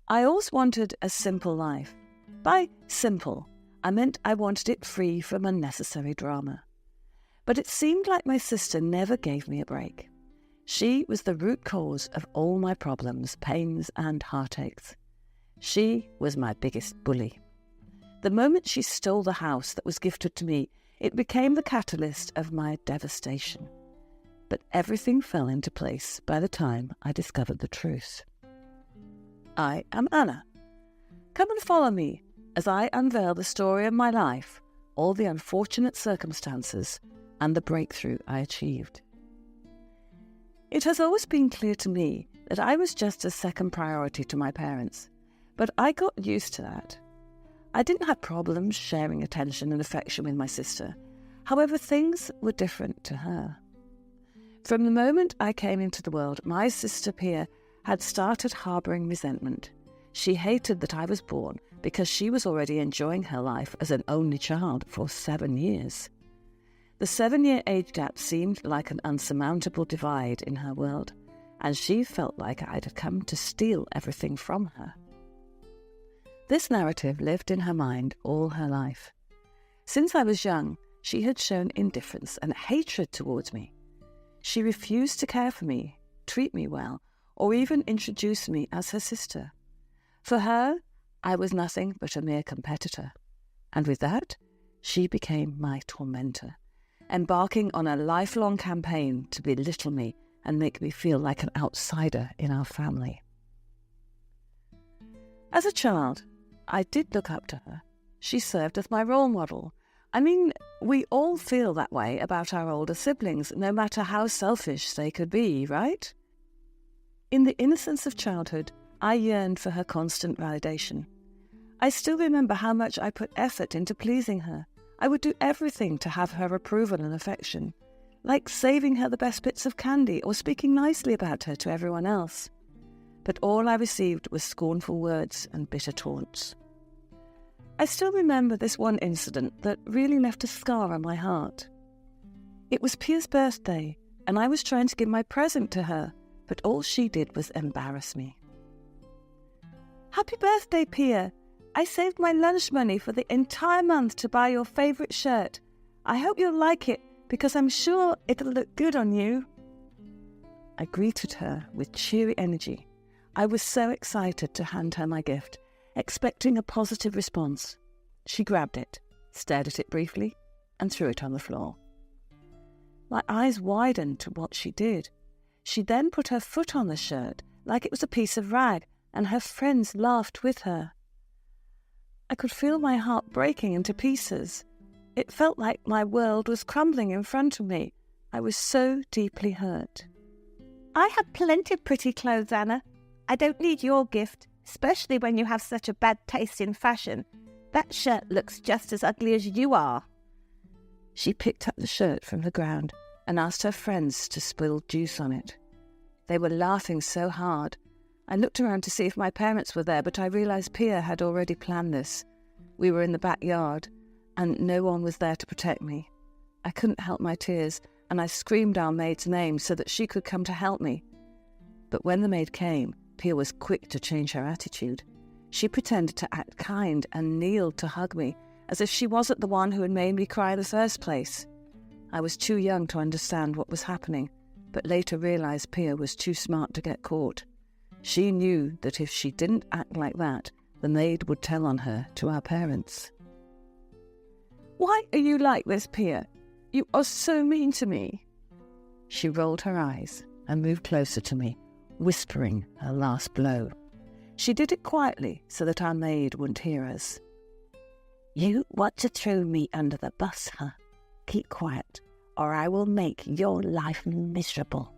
I always wanted a simple life. By simple, I meant I wanted it free from unnecessary drama. But it seemed like my sister never gave me a break. She was the root cause of all my problems, pains, and heartaches. She was my biggest bully. The moment she stole the house that was gifted to me, it became the catalyst of my devastation. But everything fell into place by the time I discovered the truth. I am Anna. Come and follow me as I unveil the story of my life, all the unfortunate circumstances, and the breakthrough I achieved. It has always been clear to me that I was just a second priority to my parents, but I got used to that. I didn't have problems sharing attention and affection with my sister. However, things were different to her. From the moment I came into the world, my sister Pia had started harbouring resentment. She hated that I was born because she was already enjoying her life as an only child for 7 years. The 7-year age gap seemed like an unsurmountable divide in her world, and she felt like I'd have come to steal everything from her. This narrative lived in her mind all her life. Since I was young, she had shown indifference and hatred towards me. She refused to care for me, treat me well, or even introduce me as her sister. For her, I was nothing but a mere competitor, and with that, she became my tormentor, embarking on a lifelong campaign to belittle me and make me feel like an outsider in our family. As a child, I did look up to her. She served as my role model. I mean, we all feel that way about our older siblings, no matter how selfish they could be, right? In the innocence of childhood, I yearned for her constant validation. I still remember how much I put effort into pleasing her. I would do everything to have her approval and affection, like saving her the best bits of candy or speaking nicely about her to everyone else. But all I received was scornful words and bitter taunts. I still remember this one incident that really left a scar on my heart. It was Pia's birthday, and I was trying to give my present to her, but all she did was embarrass me. "Happy birthday, Pia! I saved my lunch money for the entire month to buy your favourite shirt. I hope you'll like it, because I'm sure it'll look good on you." I greeted her with cheery energy. I was so excited to hand her my gift, expecting a positive response. She grabbed it, stared at it briefly, and threw it on the floor. My eyes widened to what she did. She then put her foot on the shirt like it was a piece of rag, and her friends laughed with her. I could feel my heart breaking into pieces. It felt like my world was crumbling in front of me. I was so deeply hurt. "I have plenty of pretty clothes, Anna. I don't need your gift, especially when you have such a bad taste in fashion. That shirt looks just as ugly as you are." She picked up the shirt from the ground and asked her friends to spill juice on it. They were laughing so hard. I looked around to see if my parents were there, but I realised Pia had already planned this. We were in the backyard, and no one was there to protect me. I couldn't help my tears, and I screamed our maid's name so that she could come to help me. But when the maid came, Pia was quick to change her attitude. She pretended to act kind and kneeled to hug me, as if she wasn't the one who had made me cry in the first place. I was too young to understand what was happening, but later realised Pia was too smart to get caught. She knew that if she didn't act like that, the maid would tell on her to our parents. "Why are you like this, Pia? You are so mean to me." She rolled her eyes and moved closer to me, whispering her last blow. She did it quietly so that our maid wouldn't hear us. "You want to throw me under the bus, huh? Keep quiet, or I will make your life miserable."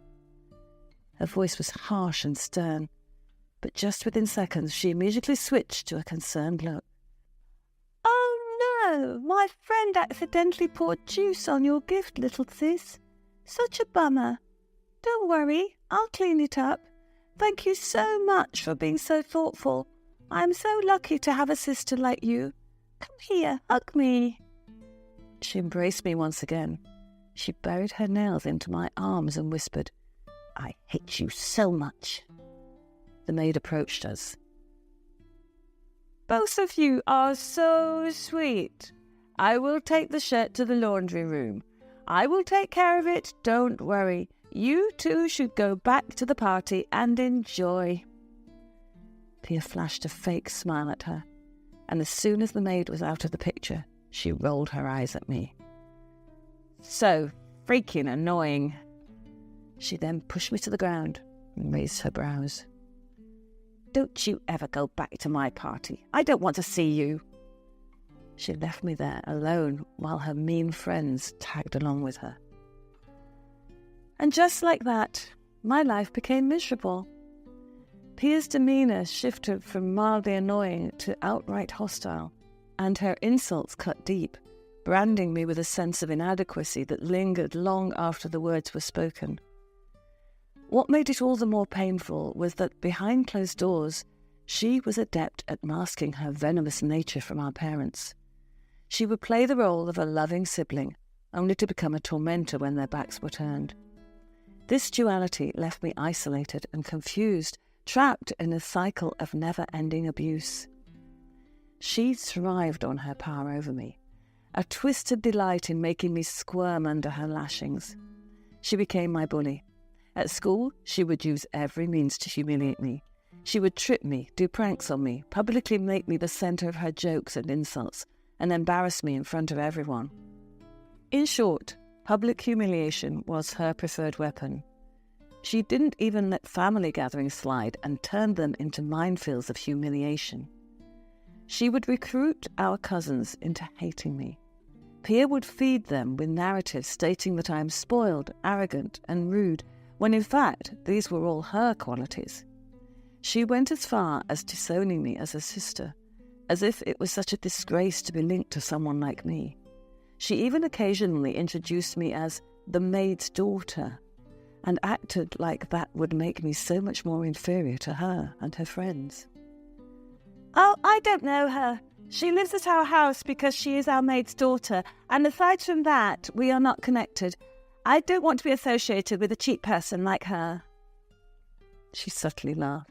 Her voice was harsh and stern, but just within seconds she immediately switched to a concerned look. "Oh no, my friend accidentally poured juice on your gift, little sis. Such a bummer. Don't worry, I'll clean it up. Thank you so much for being so thoughtful. I'm so lucky to have a sister like you. Come here, hug me." She embraced me once again. She buried her nails into my arms and whispered, "I hate you so much." The maid approached us. Both of you are so sweet. I will take the shirt to the laundry room. I will take care of it, don't worry. You two should go back to the party and enjoy." Pia flashed a fake smile at her, and as soon as the maid was out of the picture, she rolled her eyes at me. "So freaking annoying." She then pushed me to the ground and raised her brows. "Don't you ever go back to my party. I don't want to see you." She left me there alone while her mean friends tagged along with her. And just like that, my life became miserable. Pia's demeanour shifted from mildly annoying to outright hostile, and her insults cut deep, branding me with a sense of inadequacy that lingered long after the words were spoken. What made it all the more painful was that behind closed doors, she was adept at masking her venomous nature from our parents. She would play the role of a loving sibling, only to become a tormentor when their backs were turned. This duality left me isolated and confused, trapped in a cycle of never-ending abuse. She thrived on her power over me, a twisted delight in making me squirm under her lashings. She became my bully. At school, she would use every means to humiliate me. She would trip me, do pranks on me, publicly make me the centre of her jokes and insults, and embarrass me in front of everyone. In short, public humiliation was her preferred weapon. She didn't even let family gatherings slide and turned them into minefields of humiliation. She would recruit our cousins into hating me. Pia would feed them with narratives stating that I am spoiled, arrogant, and rude, when in fact these were all her qualities. She went as far as disowning me as a sister, as if it was such a disgrace to be linked to someone like me. She even occasionally introduced me as the maid's daughter, and acted like that would make me so much more inferior to her and her friends. "Oh, I don't know her. She lives at our house because she is our maid's daughter, and aside from that, we are not connected. I don't want to be associated with a cheap person like her." She subtly laughed.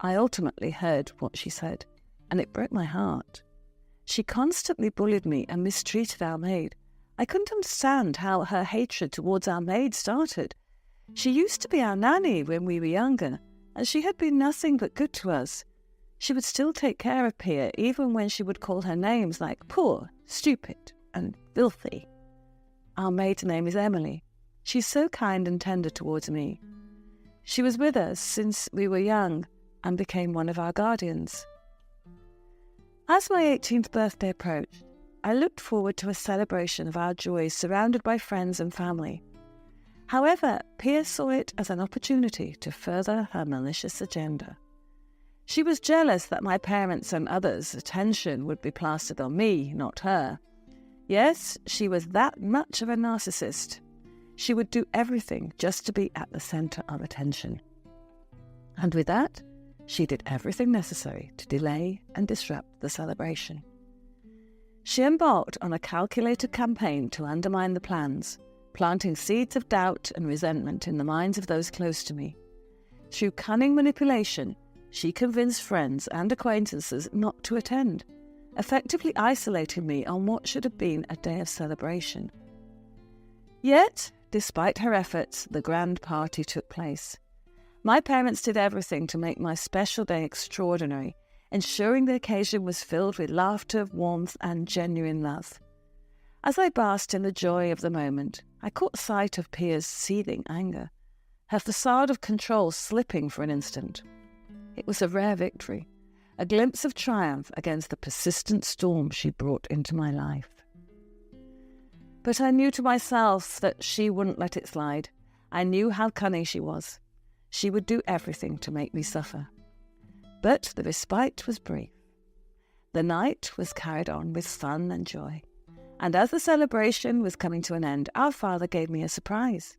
I ultimately heard what she said, and it broke my heart. She constantly bullied me and mistreated our maid. I couldn't understand how her hatred towards our maid started. She used to be our nanny when we were younger, and she had been nothing but good to us. She would still take care of Pia, even when she would call her names like poor, stupid, and filthy. Our maid's name is Emily. She's so kind and tender towards me. She was with us since we were young and became one of our guardians. As my 18th birthday approached, I looked forward to a celebration of our joys surrounded by friends and family. However, Pia saw it as an opportunity to further her malicious agenda. She was jealous that my parents' and others' attention would be plastered on me, not her. Yes, she was that much of a narcissist. She would do everything just to be at the centre of attention. And with that, she did everything necessary to delay and disrupt the celebration. She embarked on a calculated campaign to undermine the plans, planting seeds of doubt and resentment in the minds of those close to me. Through cunning manipulation, she convinced friends and acquaintances not to attend, effectively isolating me on what should have been a day of celebration. Yet, despite her efforts, the grand party took place. My parents did everything to make my special day extraordinary, ensuring the occasion was filled with laughter, warmth, and genuine love. As I basked in the joy of the moment, I caught sight of Pia's seething anger, her facade of control slipping for an instant. It was a rare victory, a glimpse of triumph against the persistent storm she brought into my life. But I knew to myself that she wouldn't let it slide. I knew how cunning she was. She would do everything to make me suffer. But the respite was brief. The night was carried on with fun and joy, and as the celebration was coming to an end, our father gave me a surprise.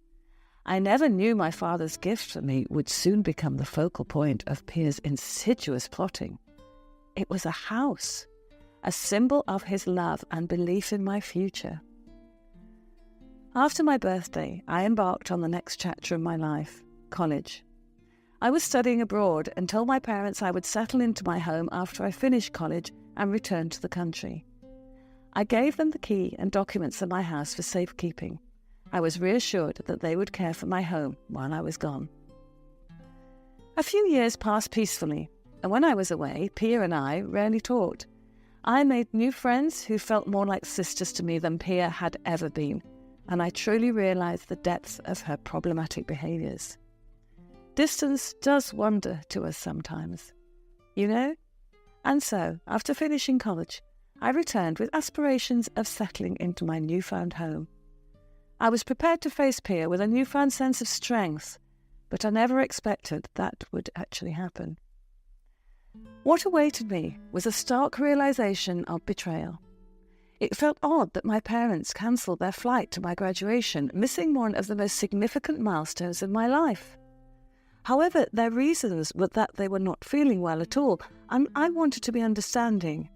I never knew my father's gift for me would soon become the focal point of Pia's insidious plotting. It was a house, a symbol of his love and belief in my future. After my birthday, I embarked on the next chapter of my life, college. I was studying abroad and told my parents I would settle into my home after I finished college and return to the country. I gave them the key and documents of my house for safekeeping. I was reassured that they would care for my home while I was gone. A few years passed peacefully, and when I was away, Pia and I rarely talked. I made new friends who felt more like sisters to me than Pia had ever been, and I truly realised the depth of her problematic behaviours. Distance does wonder to us sometimes, you know? And so, after finishing college, I returned with aspirations of settling into my newfound home. I was prepared to face Pia with a newfound sense of strength, but I never expected that would actually happen. What awaited me was a stark realisation of betrayal. It felt odd that my parents cancelled their flight to my graduation, missing one of the most significant milestones of my life. However, their reasons were that they were not feeling well at all, and I wanted to be understanding.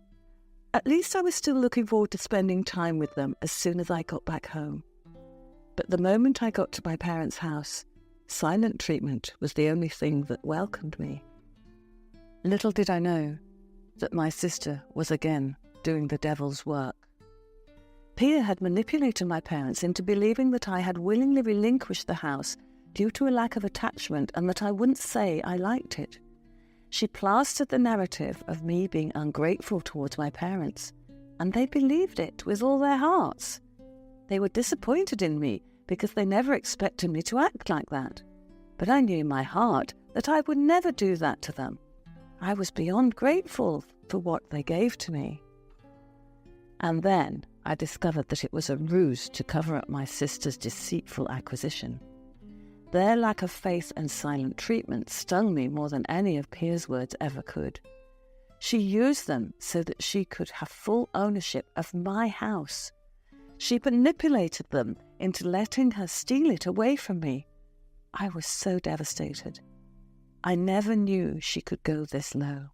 At least I was still looking forward to spending time with them as soon as I got back home. But the moment I got to my parents' house, silent treatment was the only thing that welcomed me. Little did I know that my sister was again doing the devil's work. Pia had manipulated my parents into believing that I had willingly relinquished the house due to a lack of attachment and that I wouldn't say I liked it. She plastered the narrative of me being ungrateful towards my parents, and they believed it with all their hearts. They were disappointed in me because they never expected me to act like that. But I knew in my heart that I would never do that to them. I was beyond grateful for what they gave to me. And then I discovered that it was a ruse to cover up my sister's deceitful acquisition. Their lack of faith and silent treatment stung me more than any of Pia's words ever could. She used them so that she could have full ownership of my house. She manipulated them into letting her steal it away from me. I was so devastated. I never knew she could go this low.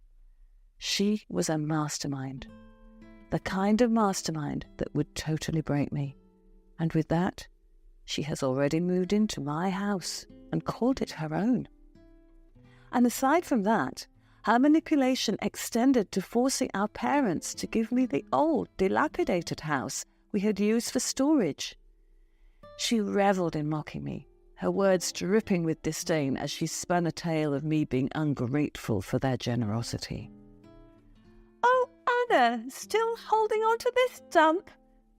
She was a mastermind. The kind of mastermind that would totally break me. And with that, she has already moved into my house and called it her own. And aside from that, her manipulation extended to forcing our parents to give me the old, dilapidated house we had used for storage. She revelled in mocking me, her words dripping with disdain as she spun a tale of me being ungrateful for their generosity. "Oh, Anna, still holding on to this dump?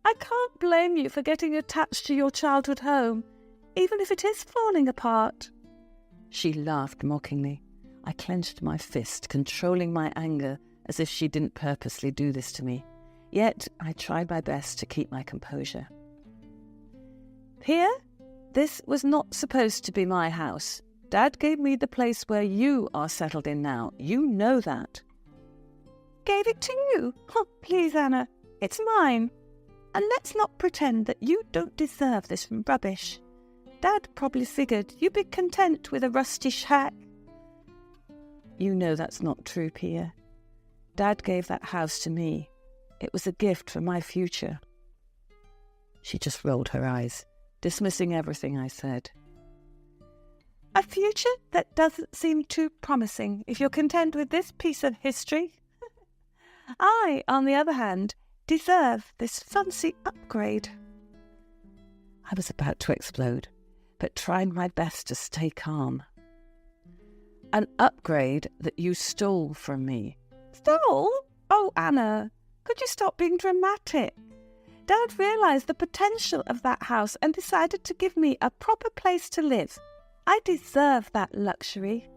I can't blame you for getting attached to your childhood home, even if it is falling apart." She laughed mockingly. I clenched my fist, controlling my anger as if she didn't purposely do this to me. Yet I tried my best to keep my composure. "Pia, this was not supposed to be my house. Dad gave me the place where you are settled in now. You know that." "Gave it to you? Oh, please, Anna, it's mine. And let's not pretend that you don't deserve this rubbish. Dad probably figured you'd be content with a rusty shack." "You know that's not true, Pia. Dad gave that house to me. It was a gift for my future." She just rolled her eyes, dismissing everything I said. "A future that doesn't seem too promising if you're content with this piece of history. I, on the other hand, deserve this fancy upgrade." I was about to explode, but tried my best to stay calm. "An upgrade that you stole from me." "Stole? Oh, Anna, could you stop being dramatic? Dad realised the potential of that house and decided to give me a proper place to live. I deserve that luxury."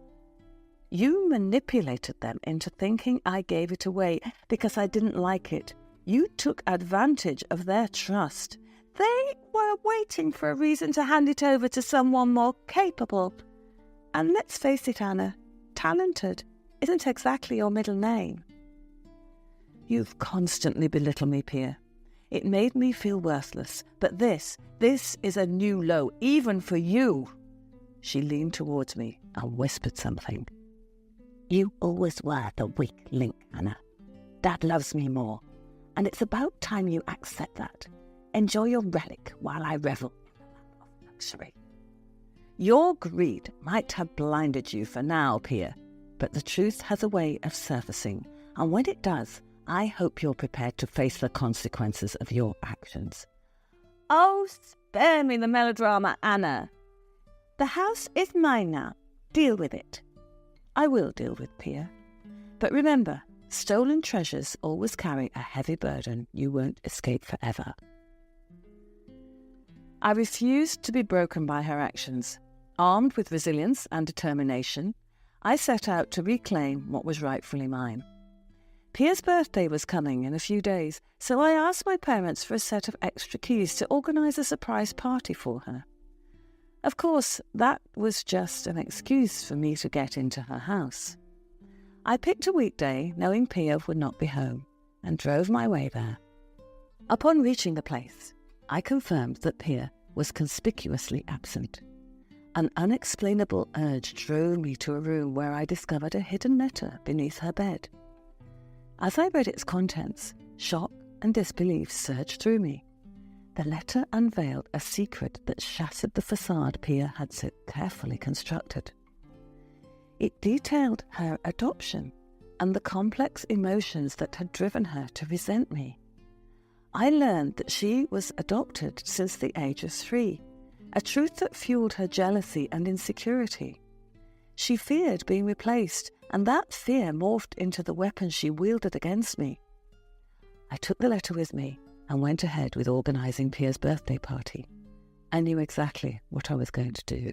"You manipulated them into thinking I gave it away because I didn't like it. You took advantage of their trust." "They were waiting for a reason to hand it over to someone more capable. And let's face it, Anna, talented isn't exactly your middle name." "You've constantly belittled me, Pia. It made me feel worthless. But this is a new low, even for you." She leaned towards me and whispered something. "You always were the weak link, Anna. Dad loves me more. And it's about time you accept that. Enjoy your relic while I revel in the lap of luxury." Your greed might have blinded you for now, Pia, but the truth has a way of surfacing, and when it does, I hope you're prepared to face the consequences of your actions. Oh, spare me the melodrama, Anna. The house is mine now. Deal with it. I will deal with Pia. But remember, stolen treasures always carry a heavy burden you won't escape forever. I refused to be broken by her actions. Armed with resilience and determination, I set out to reclaim what was rightfully mine. Pia's birthday was coming in a few days, so I asked my parents for a set of extra keys to organise a surprise party for her. Of course, that was just an excuse for me to get into her house. I picked a weekday, knowing Pia would not be home, and drove my way there. Upon reaching the place, I confirmed that Pia was conspicuously absent. An unexplainable urge drove me to a room where I discovered a hidden letter beneath her bed. As I read its contents, shock and disbelief surged through me. The letter unveiled a secret that shattered the facade Pia had so carefully constructed. It detailed her adoption and the complex emotions that had driven her to resent me. I learned that she was adopted since the age of 3, a truth that fueled her jealousy and insecurity. She feared being replaced, and that fear morphed into the weapon she wielded against me. I took the letter with me and went ahead with organising Pia's birthday party. I knew exactly what I was going to do.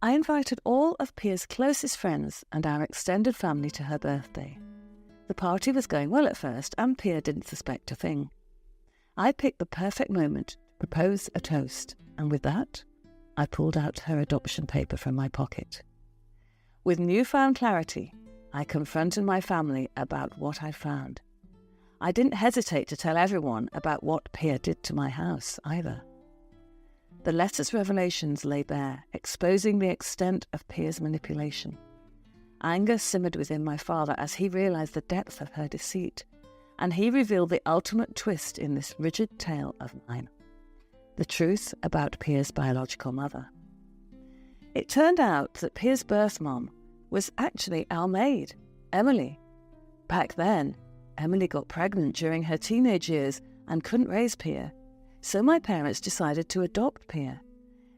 I invited all of Pia's closest friends and our extended family to her birthday. The party was going well at first, and Pia didn't suspect a thing. I picked the perfect moment to propose a toast, and with that, I pulled out her adoption paper from my pocket. With newfound clarity, I confronted my family about what I'd found. I didn't hesitate to tell everyone about what Pia did to my house, either. The letter's revelations lay bare, exposing the extent of Pia's manipulation. Anger simmered within my father as he realised the depth of her deceit, and he revealed the ultimate twist in this rigid tale of mine: the truth about Pia's biological mother. It turned out that Pia's birth mom was actually our maid, Emily. Back then, Emily got pregnant during her teenage years and couldn't raise Pia, so my parents decided to adopt Pia.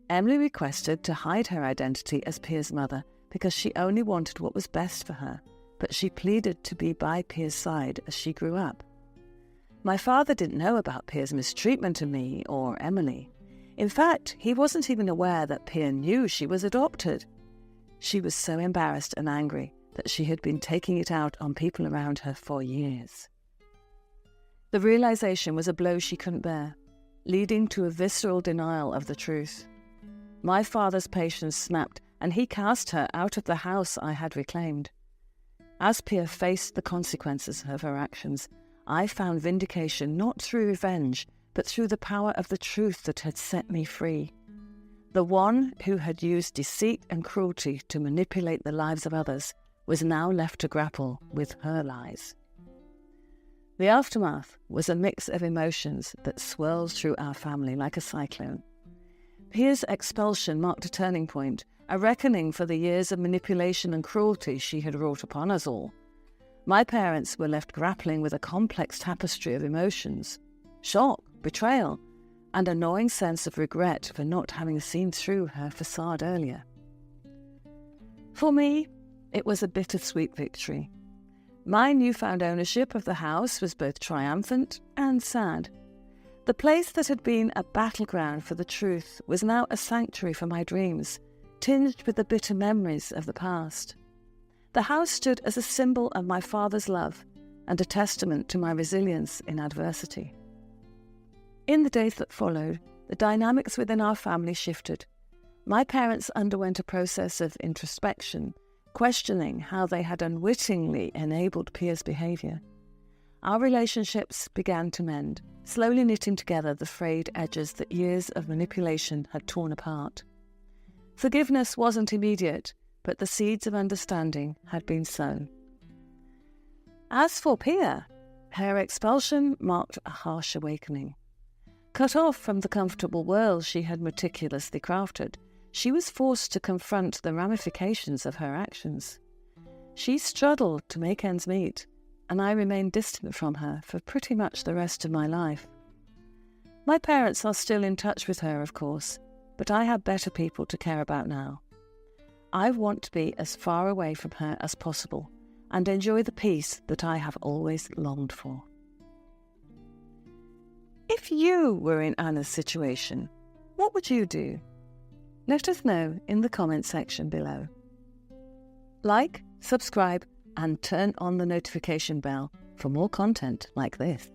Emily requested to hide her identity as Pia's mother because she only wanted what was best for her, but she pleaded to be by Pia's side as she grew up. My father didn't know about Pia's mistreatment of me or Emily. In fact, he wasn't even aware that Pia knew she was adopted. She was so embarrassed and angry that she had been taking it out on people around her for years. The realization was a blow she couldn't bear, leading to a visceral denial of the truth. My father's patience snapped, and he cast her out of the house I had reclaimed. As Pia faced the consequences of her actions, I found vindication not through revenge, but through the power of the truth that had set me free. The one who had used deceit and cruelty to manipulate the lives of others was now left to grapple with her lies. The aftermath was a mix of emotions that swirled through our family like a cyclone. Pia's expulsion marked a turning point, a reckoning for the years of manipulation and cruelty she had wrought upon us all. My parents were left grappling with a complex tapestry of emotions: shock, betrayal, and a gnawing sense of regret for not having seen through her facade earlier. For me, it was a bittersweet victory. My newfound ownership of the house was both triumphant and sad. The place that had been a battleground for the truth was now a sanctuary for my dreams, tinged with the bitter memories of the past. The house stood as a symbol of my father's love and a testament to my resilience in adversity. In the days that followed, the dynamics within our family shifted. My parents underwent a process of introspection, questioning how they had unwittingly enabled Pia's behaviour. Our relationships began to mend, slowly knitting together the frayed edges that years of manipulation had torn apart. Forgiveness wasn't immediate, but the seeds of understanding had been sown. As for Pia, her expulsion marked a harsh awakening. Cut off from the comfortable world she had meticulously crafted, she was forced to confront the ramifications of her actions. She struggled to make ends meet, and I remained distant from her for pretty much the rest of my life. My parents are still in touch with her, of course, but I have better people to care about now. I want to be as far away from her as possible and enjoy the peace that I have always longed for. If you were in Anna's situation, what would you do? Let us know in the comment section below. Like, subscribe, and turn on the notification bell for more content like this.